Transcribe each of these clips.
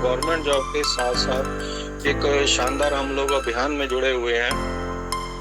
Government job के साथ साथ एक शानदार हम लोग अभियान में जुड़े हुए हैं।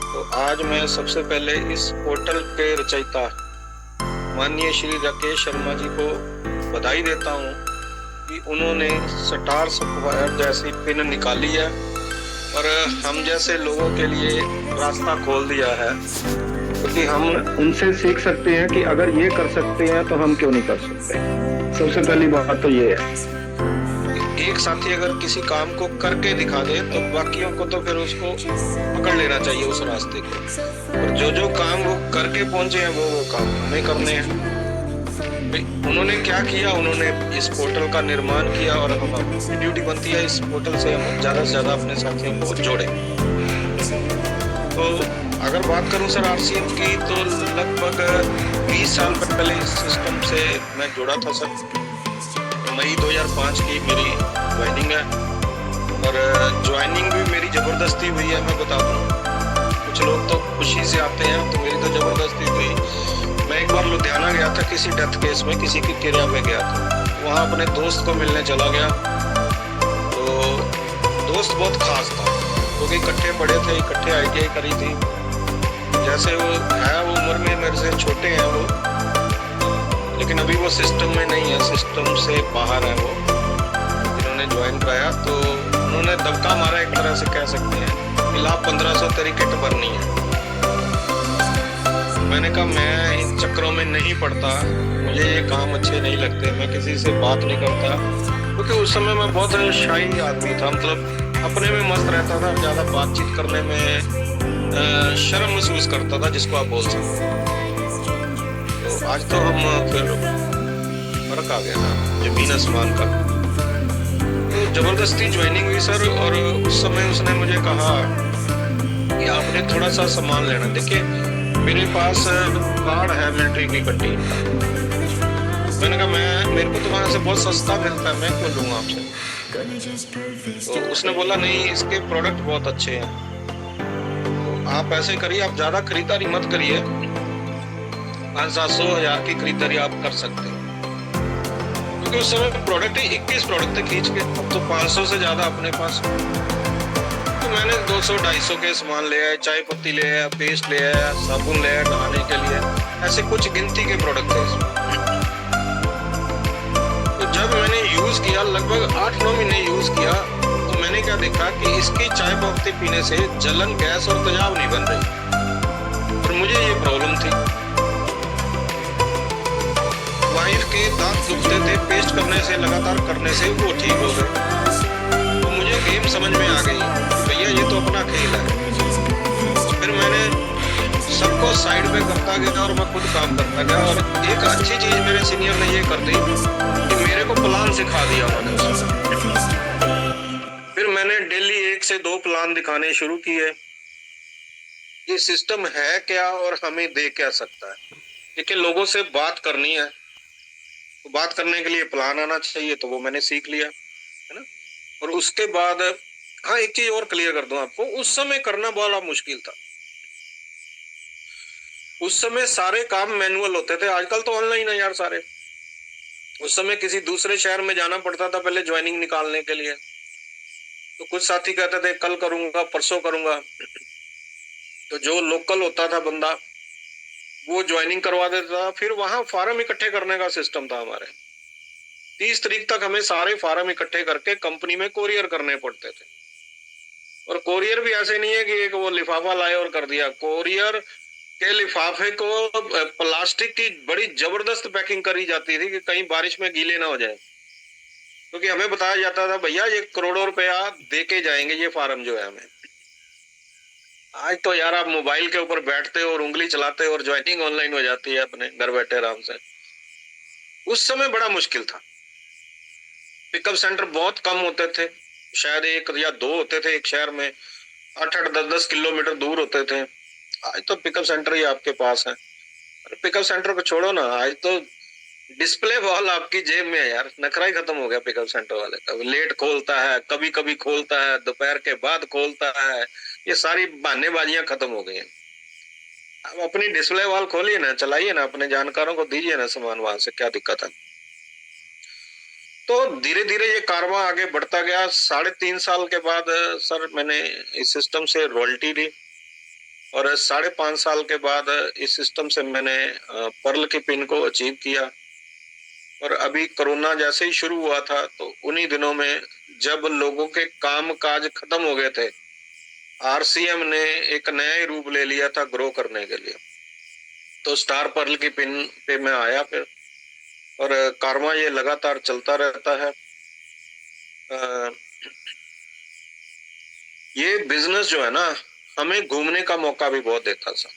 तो आज मैं सबसे पहले इस पोर्टल के रचयिता माननीय श्री राकेश शर्मा जी को बधाई देता हूँ कि उन्होंने स्टार सप्लायर जैसी पिन निकाली है और हम जैसे लोगों के लिए रास्ता खोल दिया है, क्योंकि हम उनसे सीख सकते हैं कि अगर ये कर सकते हैं तो हम क्यों नहीं कर सकते। सबसे पहली बात तो ये है, एक साथी अगर किसी काम को करके दिखा दे तो बाकियों को तो फिर उसको पकड़ लेना चाहिए उस रास्ते को, और जो जो काम वो करके पहुंचे हैं वो काम हमें करने हैं। उन्होंने क्या किया, उन्होंने इस पोर्टल का निर्माण किया और हमारी ड्यूटी बनती है इस पोर्टल से हम ज्यादा से ज्यादा अपने साथियों को जोड़े। तो अगर बात करूं सर आरसीएम की, तो लगभग 20 साल पहले इस सिस्टम से मैं जुड़ा था सर। मई 2005 की मेरी ज्वाइनिंग है और ज्वाइनिंग भी मेरी जबरदस्ती हुई है। मैं बता दूं, कुछ लोग तो खुशी से आते हैं, तो मेरी तो जबरदस्ती हुई। मैं एक बार लुधियाना गया था किसी डेथ केस में, किसी की क्रिया में गया था, वहाँ अपने दोस्त को मिलने चला गया। तो दोस्त बहुत खास था क्योंकि इकट्ठे पढ़े थे, इकट्ठे आईटीआई करी थी। जैसे वो है, वो उम्र में मेरे से छोटे हैं वो, लेकिन अभी वो सिस्टम में नहीं है, सिस्टम से बाहर है वो। जिन्होंने ज्वाइन कराया तो उन्होंने दबका मारा, एक तरह से कह सकते हैं, मिला 1500 तेरी किट भरनी है। मैंने कहा मैं इन चक्करों में नहीं पड़ता, मुझे ये काम अच्छे नहीं लगते, मैं किसी से बात नहीं करता, क्योंकि उस समय मैं बहुत शाई आदमी था, मतलब अपने में मस्त रहता था, ज्यादा बातचीत करने में शर्म महसूस करता था, जिसको आप बोल सकते। तो आज तो हम फिर फर्क आ गया ना, जमीन आसमान का। तो जबरदस्ती ज्वाइनिंग हुई सर, और उस समय उसने मुझे कहा कि आपने थोड़ा सा सामान लेना। देखिए मेरे पास कार्ड है मिलिट्री की कट्टी। मैंने कहा मेरे को तो वहां से बहुत सस्ता मिलता है, मैं क्यों लूंगा आपसे। तो उसने बोला नहीं, इसके प्रोडक्ट बहुत अच्छे हैं, तो आप ऐसे करिए, आप ज्यादा खरीदारी मत करिए, 500-700 हजार की खरीदारी आप कर सकते हैं। क्योंकि उस समय प्रोडक्ट ही 21 प्रोडक्ट थे खींच के, अब तो 500 से ज्यादा अपने पास। तो मैंने 200-250 के सामान ले आया, चाय पत्ती ले आया, पेस्ट ले आया, साबुन ले आया नहाने के लिए, ऐसे कुछ गिनती के प्रोडक्ट थे इसमें। तो जब मैंने यूज किया, लगभग 8-9 महीने यूज किया, तो मैंने क्या देखा कि इसकी चाय पत्ती पीने से जलन, गैस और तेजाब नहीं बन रही, और मुझे ये प्रॉब्लम थी। वाइफ के दांत दुखते थे, पेस्ट करने से, लगातार करने से वो ठीक हो गए। तो मुझे गेम समझ में आ गई, भैया ये तो अपना खेल है। फिर मैंने सबको साइड पे करता गया और मैं खुद काम करता गया, और एक अच्छी चीज मेरे सीनियर ने ये कर दी कि मेरे को प्लान सिखा दिया उन्होंने। फिर मैंने डेली 1 से 2 प्लान दिखाने शुरू किए, ये सिस्टम है क्या और हमें दे क्या सकता है। देखिए लोगों से बात करनी है, तो बात करने के लिए प्लान आना चाहिए, तो वो मैंने सीख लिया, है ना। और उसके बाद हाँ, एक चीज और क्लियर कर दूं आपको, उस समय करना बड़ा मुश्किल था। उस समय सारे काम मैनुअल होते थे, आजकल तो ऑनलाइन है यार सारे। उस समय किसी दूसरे शहर में जाना पड़ता था पहले ज्वाइनिंग निकालने के लिए, तो कुछ साथी कहते थे कल करूंगा, परसों करूंगा, तो जो लोकल होता था बंदा वो ज्वाइनिंग करवा देता था। फिर वहां फार्म इकट्ठे करने का सिस्टम था हमारे, 30 तारीख तक हमें सारे फार्म इकट्ठे करके कंपनी में कोरियर करने पड़ते थे। और कोरियर भी ऐसे नहीं है कि एक वो लिफाफा लाए और कर दिया, कोरियर के लिफाफे को प्लास्टिक की बड़ी जबरदस्त पैकिंग करी जाती थी कि कहीं बारिश में गीले ना हो जाए, क्योंकि हमें बताया जाता था भैया ये करोड़ों रुपया दे के जाएंगे ये फार्म जो है हमें। आज तो यार आप मोबाइल के ऊपर बैठते हो और उंगली चलाते हो और ज्वाइनिंग ऑनलाइन हो जाती है अपने घर बैठे आराम से। उस समय बड़ा मुश्किल था, पिकअप सेंटर बहुत कम होते थे, शायद 1 या 2 होते थे एक शहर में, 8-8, 10-10 किलोमीटर दूर होते थे। आज तो पिकअप सेंटर ही आपके पास है। पिकअप सेंटर को छोड़ो ना, आज तो डिस्प्ले वॉल आपकी जेब में है यार, नखरा ही खत्म हो गया पिकअप सेंटर वाले का। लेट खोलता है, कभी कभी खोलता है, दोपहर के बाद खोलता है, ये सारी बहानेबाजियां खत्म हो गई हैं। आप अपनी डिस्प्ले वॉल खोलिए ना, चलाइए ना, अपने जानकारों को दीजिए ना सामान, वहां से क्या दिक्कत है। तो धीरे धीरे ये कारवां आगे बढ़ता गया। 3.5 साल के बाद सर मैंने इस सिस्टम से रॉयल्टी ली, और 5.5 साल के बाद इस सिस्टम से मैंने पर्ल की पिन को अचीव किया। और अभी कोरोना जैसे ही शुरू हुआ था, तो उन्हीं दिनों में जब लोगों के काम काज खत्म हो गए थे, आरसीएम ने एक नया ही रूप ले लिया था ग्रो करने के लिए। तो स्टार पर्ल की पिन पे मैं आया फिर, और कारवां ये लगातार चलता रहता है। ये बिजनेस जो है ना, हमें घूमने का मौका भी बहुत देता था।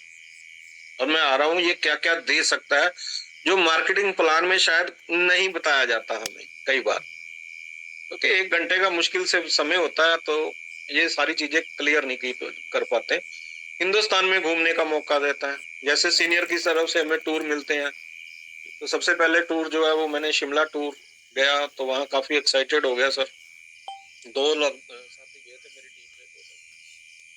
और मैं आ रहा हूँ, ये क्या क्या दे सकता है जो मार्केटिंग प्लान में शायद नहीं बताया जाता हमें कई बार, क्योंकि 1 घंटे का मुश्किल से समय होता है, तो ये सारी चीजें क्लियर नहीं कर पाते। हिंदुस्तान में घूमने का मौका देता है, जैसे सीनियर की तरफ से हमें टूर मिलते हैं। तो सबसे पहले टूर जो है वो मैंने शिमला टूर गया, तो वहाँ काफी एक्साइटेड हो गया सर। 2 लोग साथी गए थे मेरी टीम से,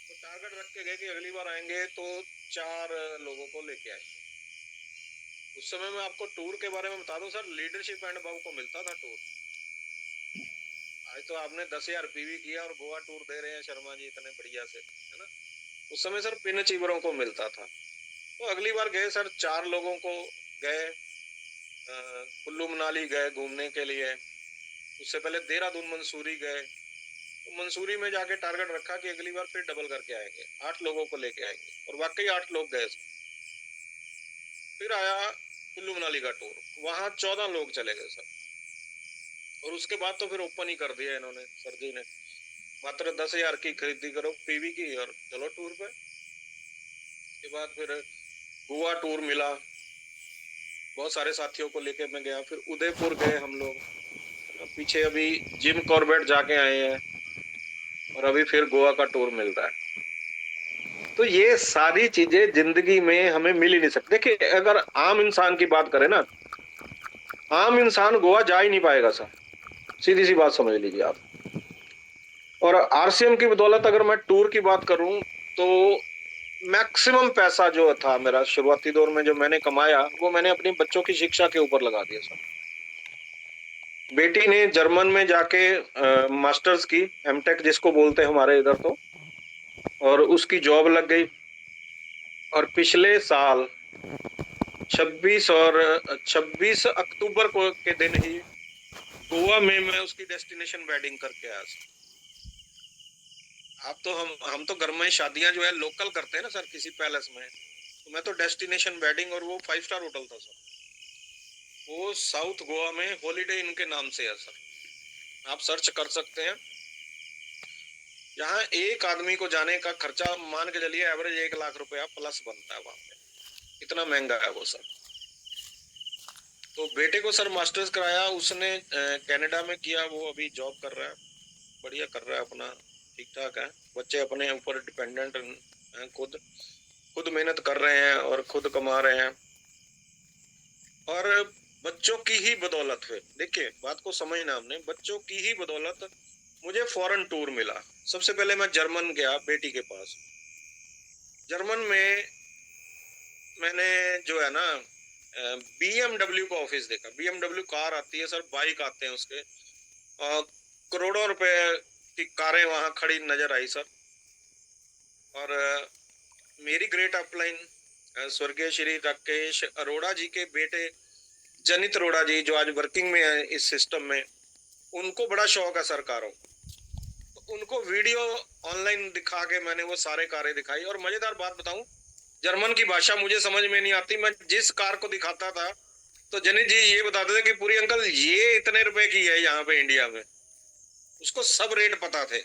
तो टारगेट रख के गए कि अगली बार आएंगे तो 4 लोगों को लेके आएंगे। उस समय मैं आपको टूर के बारे में बता दूं सर, लीडरशिप एंड अबव को मिलता था टूर। आज तो आपने 10,000 पीवी किया और गोवा टूर दे रहे हैं शर्मा जी इतने बढ़िया से, है ना। उस समय सर पिन अचीवरों को मिलता था। तो अगली बार गए सर, 4 लोगों को गए, कुल्लू मनाली गए घूमने के लिए। उससे पहले देहरादून मंसूरी गए। तो मंसूरी में जाके टारगेट रखा कि अगली बार फिर डबल करके आएंगे, 8 लोगों को लेके आएंगे, और वाकई 8 लोग गए। फिर आया कुल्लू मनाली का टूर, वहां 14 लोग चले गए सर। और उसके बाद तो फिर ओपन ही कर दिया इन्होंने, सर जी ने, मात्र 10,000 की खरीदी करो पीवी की और चलो टूर पे। के बाद फिर गोवा टूर मिला, बहुत सारे साथियों को लेके मैं गया। फिर उदयपुर गए हम लोग, पीछे अभी जिम कॉर्बेट जाके आए हैं, और अभी फिर गोवा का टूर मिल रहा है। तो ये सारी चीजें जिंदगी में हमें मिल ही नहीं सकती। देखिए, अगर आम इंसान की बात करें ना, आम इंसान गोवा जा ही नहीं पाएगा सर, सीधी सी बात समझ लीजिए आप। और आरसीएम की बदौलत अगर मैं टूर की बात करूं, तो मैक्सिमम पैसा जो था मेरा शुरुआती दौर में जो मैंने कमाया, वो मैंने अपनी बच्चों की शिक्षा के ऊपर लगा दिया सर। बेटी ने जर्मन में जाके मास्टर्स की, एमटेक जिसको बोलते हैं हमारे इधर, तो और उसकी जॉब लग गई। और पिछले साल 26 अक्टूबर को के दिन ही गोवा में मैं उसकी डेस्टिनेशन वेडिंग करके आया सर। आप तो हम तो घर में शादियां जो है लोकल करते हैं ना सर, किसी पैलेस में, तो मैं तो डेस्टिनेशन वेडिंग, और वो 5 स्टार होटल था सर। वो साउथ गोवा में हॉलीडे इन के नाम से है सर, आप सर्च कर सकते हैं। यहाँ एक आदमी को जाने का खर्चा मान के चलिए एवरेज 1 लाख रुपया प्लस बनता है वहां पे, इतना महंगा है वो सर। तो बेटे को सर मास्टर्स कराया उसने, कनाडा में किया, वो अभी जॉब कर रहा है, बढ़िया कर रहा है अपना, ठीक ठाक है। बच्चे अपने ऊपर डिपेंडेंट हैं, खुद मेहनत कर रहे हैं और खुद कमा रहे हैं। और बच्चों की ही बदौलत है, देखिए बात को समझना, हमने बच्चों की ही बदौलत मुझे फॉरेन टूर मिला। सबसे पहले मैं जर्मन गया बेटी के पास। जर्मन में मैंने जो है ना BMW का ऑफिस देखा। BMW कार आती है सर, बाइक आते हैं उसके, करोड़ों रुपए की कारें वहां खड़ी नजर आई सर। और मेरी ग्रेट अपलाइन स्वर्गीय श्री राकेश अरोड़ा जी के बेटे जनित अरोड़ा जी, जो आज वर्किंग में है इस सिस्टम में, उनको बड़ा शौक है सर कारों, तो उनको वीडियो ऑनलाइन दिखा के मैंने वो सारे कारें दिखाई। और मजेदार बात बताऊं, जर्मन की भाषा मुझे समझ में नहीं आती, मैं जिस कार को दिखाता था तो जनित जी ये बताते थे कि पूरी अंकल ये इतने रुपए की है यहाँ पे इंडिया में, उसको सब रेट पता थे।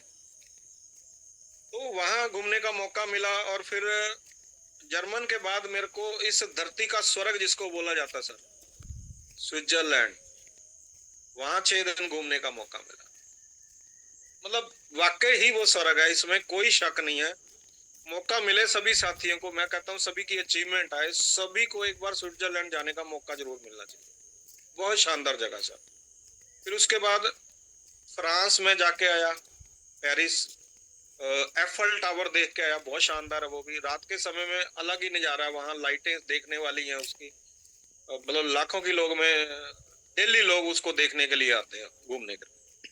तो वहां घूमने का मौका मिला। और फिर जर्मन के बाद मेरे को इस धरती का स्वर्ग जिसको बोला जाता सर, स्विट्जरलैंड, वहां 6 दिन घूमने का मौका मिला। मतलब वाकई ही वो स्वर्ग है, इसमें कोई शक नहीं है। मौका मिले सभी साथियों को, मैं कहता हूँ सभी की अचीवमेंट आए, सभी को एक बार स्विट्जरलैंड जाने का मौका जरूर मिलना चाहिए, बहुत शानदार जगह सर। फिर उसके बाद फ्रांस में जाके आया, पेरिस, एफल टावर देख के आया, बहुत शानदार है वो भी। रात के समय में अलग ही नजारा है, वहाँ लाइटें देखने वाली हैं उसकी, मतलब लाखों की लोग में डेली लोग उसको देखने के लिए आते हैं, घूमने के लिए।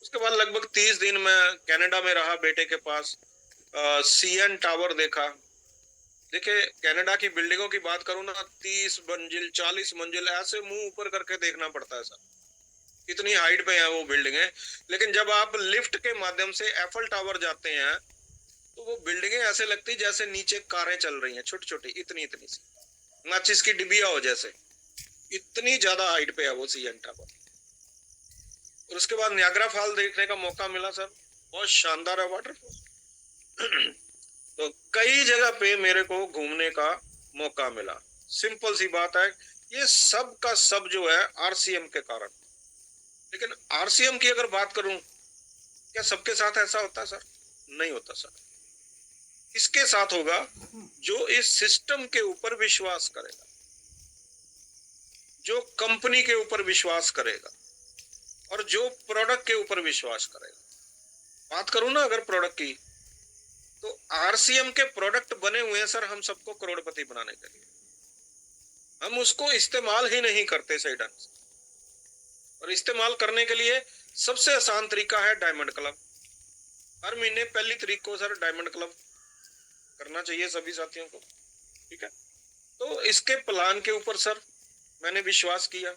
उसके बाद लगभग 30 दिन मैं कनाडा में रहा बेटे के पास। सीएन टावर देखा। देखिए कनाडा की बिल्डिंगों की बात करूं ना, 30 मंजिल 40 मंजिल ऐसे मुंह ऊपर करके देखना पड़ता है सर, इतनी हाइट पे है वो बिल्डिंगें। लेकिन जब आप लिफ्ट के माध्यम से एफल टावर जाते हैं तो वो बिल्डिंगें ऐसे लगती जैसे नीचे कारें चल रही हैं, छोटी छोटी, इतनी इतनी सी, माचिस की डिबिया हो जैसे, इतनी ज्यादा हाइट पे है वो सीएन टावर। और उसके बाद नियाग्रा फॉल देखने का मौका मिला सर, बहुत शानदार है वाटरफॉल। तो कई जगह पे मेरे को घूमने का मौका मिला। सिंपल सी बात है, ये सब का सब जो है आरसीएम के कारण। लेकिन आरसीएम की अगर बात करूं, क्या सबके साथ ऐसा होता है सर? नहीं होता सर। किसके साथ होगा? जो इस सिस्टम के ऊपर विश्वास करेगा, जो कंपनी के ऊपर विश्वास करेगा, और जो प्रोडक्ट के ऊपर विश्वास करेगा। बात करूं ना अगर प्रोडक्ट की, तो आरसीएम के प्रोडक्ट बने हुए हैं सर हम सबको करोड़पति बनाने के लिए। हम उसको इस्तेमाल ही नहीं करते सही ढंग से। और इस्तेमाल करने के लिए सबसे आसान तरीका है डायमंड क्लब। हर महीने पहली तारीख को सर डायमंड क्लब करना चाहिए सभी साथियों को, ठीक है। तो इसके प्लान के ऊपर सर मैंने विश्वास किया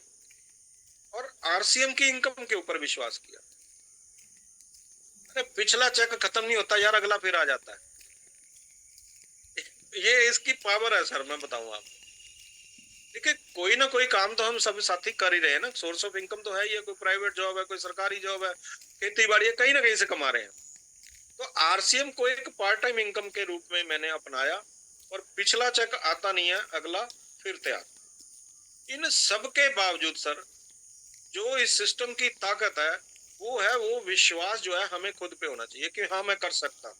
और आरसीएम की इनकम के ऊपर विश्वास किया। अरे पिछला चेक खत्म नहीं होता यार, अगला फिर आ जाता है। ये इसकी पावर है सर, मैं बताऊं आपको। देखिए कोई ना कोई काम तो हम सब साथी कर ही रहे हैं ना, सोर्स ऑफ इनकम तो है ही है, कोई प्राइवेट जॉब है, कोई सरकारी जॉब है, खेती बाड़ी है, कहीं ना कहीं से कमा रहे हैं। तो आरसीएम को एक पार्ट टाइम इनकम के रूप में मैंने अपनाया, और पिछला चेक आता नहीं है, अगला फिर तैयार। इन सब के बावजूद सर जो इस सिस्टम की ताकत है वो विश्वास जो है हमें खुद पे होना चाहिए कि हाँ मैं कर सकता हूँ।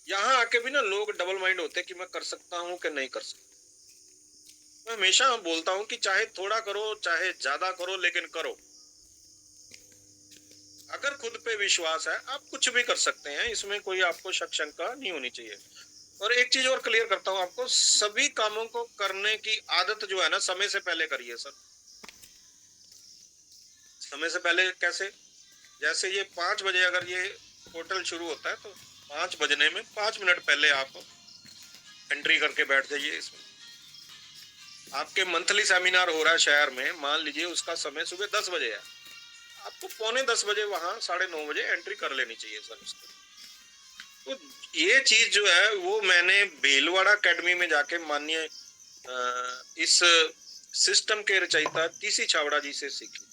यहाँ आके भी ना लोग डबल माइंड होते हैं कि मैं कर सकता हूँ कि नहीं कर सकता। मैं हमेशा बोलता हूँ कि चाहे थोड़ा करो चाहे ज्यादा करो, लेकिन करो। अगर खुद पे विश्वास है आप कुछ भी कर सकते हैं, इसमें कोई आपको शक शंका नहीं होनी चाहिए। और एक चीज और क्लियर करता हूँ आपको, सभी कामों को करने की आदत जो है ना, समय से पहले करिए सर। समय से पहले कैसे? जैसे ये 5 बजे अगर ये पोर्टल शुरू होता है तो 5 बजने में 5 मिनट पहले आप एंट्री करके बैठ जाइए इसमें। आपके मंथली सेमिनार हो रहा है शहर में, मान लीजिए उसका समय सुबह 10 बजे है, आपको पौने 10 बजे वहां 9:30 बजे एंट्री कर लेनी चाहिए सर उसको। तो ये चीज जो है वो मैंने भीलवाड़ा एकेडमी में जाके माननीय इस सिस्टम के रचयिता टीसी छावड़ा जी से सीखी थी।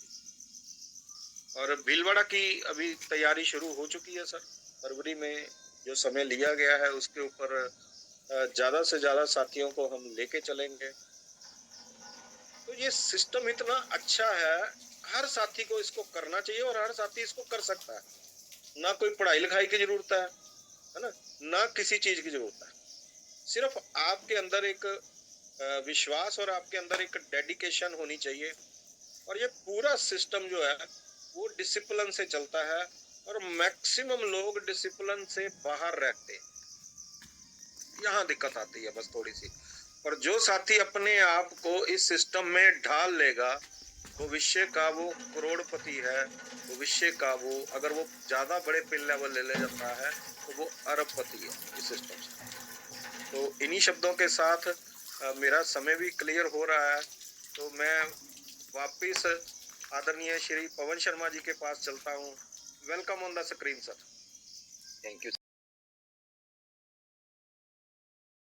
और भीलवाड़ा की अभी तैयारी शुरू हो चुकी है सर। फरवरी में जो समय लिया गया है उसके ऊपर ज्यादा से ज्यादा साथियों को हम लेके चलेंगे। तो ये सिस्टम इतना अच्छा है, हर साथी को इसको करना चाहिए और हर साथी इसको कर सकता है। ना कोई पढ़ाई लिखाई की जरूरत है ना, ना किसी चीज की जरूरत है। सिर्फ आपके अंदर एक विश्वास और आपके अंदर एक डेडिकेशन होनी चाहिए। और ये पूरा सिस्टम जो है वो डिसिप्लिन से चलता है, और मैक्सिमम लोग डिसिप्लिन से बाहर रहते हैं। यहाँ दिक्कत आती है बस थोड़ी सी। और जो साथी अपने आप को इस सिस्टम में ढाल लेगा, भविष्य का वो करोड़पति है, भविष्य का वो अगर वो ज्यादा बड़े पिन लेवल ले जाता है तो वो अरबपति है इस सिस्टम से। तो इन्हीं शब्दों के साथ मेरा समय भी क्लियर हो रहा है, तो मैं वापिस आदरणीय श्री पवन शर्मा जी के पास चलता हूँ। Welcome on the screen sir. Thank you.